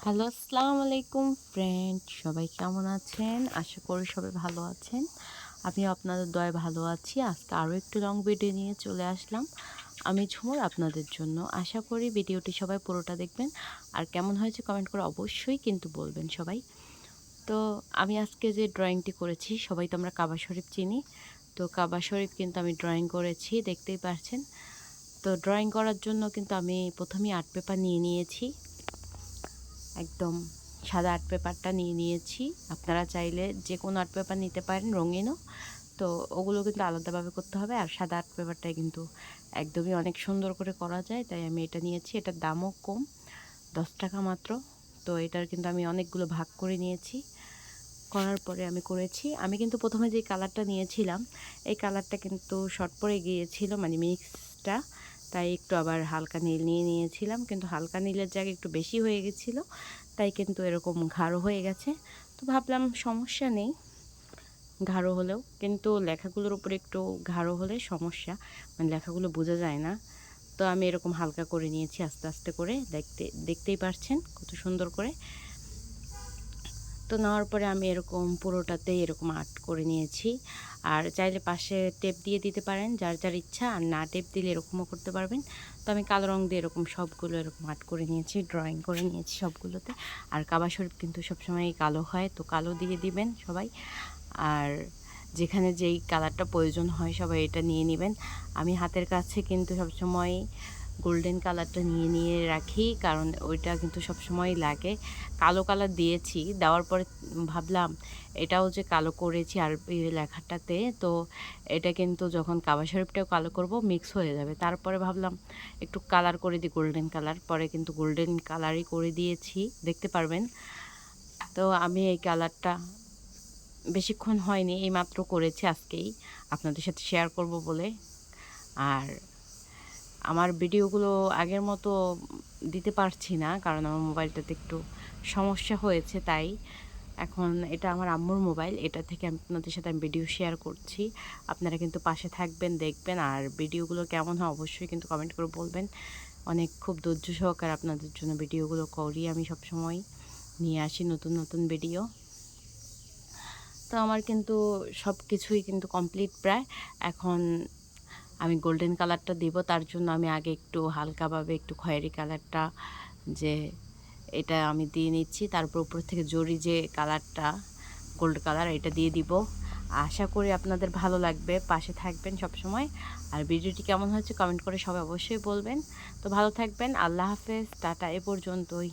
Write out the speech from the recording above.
Hello, আসসালামু আলাইকুম friend. সবাই কেমন আছেন? আশা করি সবাই ভালো আছেন। আমিও আপনাদের দয়ায় ভালো আছি। আজকে আরও একটু লং ভিডিও নিয়ে চলে আসলাম। আমি ঝুমুর আপনাদের জন্য। আশা করি ভিডিওটি সবাই পুরোটা দেখবেন। আর কেমন হয়েছে কমেন্ট করে অবশ্যই কিন্তু বলবেন সবাই। তো আমি আজকে যে ড্রয়িংটি করেছি, সবাই তো আমরা কাবা শরীফ চিনি। তো কাবা শরীফ কিন্তু আমি ড্রয়িং করেছি, দেখতেই পাচ্ছেন। তো ড্রয়িং করার জন্য কিন্তু আমি প্রথমেই আর্ট পেপার নিয়ে নিয়েছি। একদম সাদা আর্ট পেপারটা নিয়ে নিয়েছি। আপনারা চাইলে যে কোনো আর্ট পেপার নিতে পারেন, রঙিনও। তো ওগুলো কিন্তু আলাদাভাবে করতে হবে। আর সাদা আর্ট পেপারটাই কিন্তু একদমই অনেক সুন্দর করে করা যায়, তাই আমি এটা নিয়েছি। এটার দামও কম, 10 টাকা মাত্র। তো এটার কিন্তু আমি অনেকগুলো ভাগ করে নিয়েছি। করার পরে আমি করেছি। আমি কিন্তু প্রথমে যে কালারটা নিয়েছিলাম, এই কালারটা কিন্তু শর্ট পড়ে গিয়েছিল, মানে মিক্সটা। তাই একটু আবার হালকা নীল নিয়ে নিয়েছিলাম, কিন্তু হালকা নীলের জায়গায় একটু বেশি হয়ে গেছিলো, তাই কিন্তু এরকম গাঢ় হয়ে গেছে। তো ভাবলাম সমস্যা নেই গাঢ় হলেও, কিন্তু লেখাগুলোর উপরে একটু গাঢ় হলে সমস্যা, মানে লেখাগুলো বোঝা যায় না। তো আমি এরকম হালকা করে নিয়েছি আস্তে আস্তে করে, দেখতেই পারছেন কত সুন্দর করে। তো নেওয়ার পরে আমি এরকম পুরোটাতেই এরকম আর্ট করে নিয়েছি। আর চাইলে পাশে টেপ দিয়ে দিতে পারেন, যার যার ইচ্ছা। আর না টেপ দিলে এরকমও করতে পারবেন। তো আমি কালো রং দিয়ে এরকম সবগুলো এরকম আর্ট করে নিয়েছি, ড্রয়িং করে নিয়েছি সবগুলোতে। আর কাবা শরীফ কিন্তু সবসময় কালো হয়, তো কালো দিয়ে দিবেন সবাই। আর যেখানে যেই কালারটা প্রয়োজন হয় সবাই এটা নিয়ে নেবেন। আমি হাতের কাছে কিন্তু সবসময় গোল্ডেন কালারটা নিয়ে রাখি, কারণ ওইটা কিন্তু সবসময় লাগে। কালো কালার দিয়েছি, দেওয়ার পরে ভাবলাম এটাও যে কালো করেছি আর এই লেখাটাতে, তো এটা কিন্তু যখন কাবা শরীফটাও কালো করব মিক্স হয়ে যাবে। তারপরে ভাবলাম একটু কালার করে দিই, গোল্ডেন কালার। পরে কিন্তু গোল্ডেন কালারই করে দিয়েছি, দেখতে পারবেন। তো আমি এই কালারটা বেশিক্ষণ হয়নি, এইমাত্র করেছি আজকেই, আপনাদের সাথে শেয়ার করব বলে। আর আমার ভিডিওগুলো আগের মতো দিতে পারছি না, কারণ আমার মোবাইলটাতে একটু সমস্যা হয়েছে। তাই এখন এটা আমার আম্মুর মোবাইল, এটা থেকে আপনাদের সাথে আমি ভিডিও শেয়ার করছি। আপনারা কিন্তু পাশে থাকবেন, দেখবেন। আর ভিডিওগুলো কেমন হয় অবশ্যই কিন্তু কমেন্ট করে বলবেন। অনেক খুব ধৈর্য সহকারে আপনাদের জন্য ভিডিওগুলো করি, আমি সবসময় নিয়ে আসি নতুন নতুন ভিডিও। তো আমার কিন্তু সব কিছুই কিন্তু কমপ্লিট প্রায়। এখন আমি গোল্ডেন কালারটা দিব, তার জন্য আমি আগে একটু হালকাভাবে একটু খয়েরি কালারটা যে এটা আমি দিয়ে নিচ্ছি। তারপর উপর থেকে জরি যে কালারটা গোল্ড কালার, এটা দিয়ে দিব। আশা করি আপনাদের ভালো লাগবে, পাশে থাকবেন সব সময়। আর ভিডিওটি কেমন হয়েছে কমেন্ট করে সবাই অবশ্যই বলবেন। তো ভালো থাকবেন, আল্লাহ হাফেজ, টাটা, এ পর্যন্তই।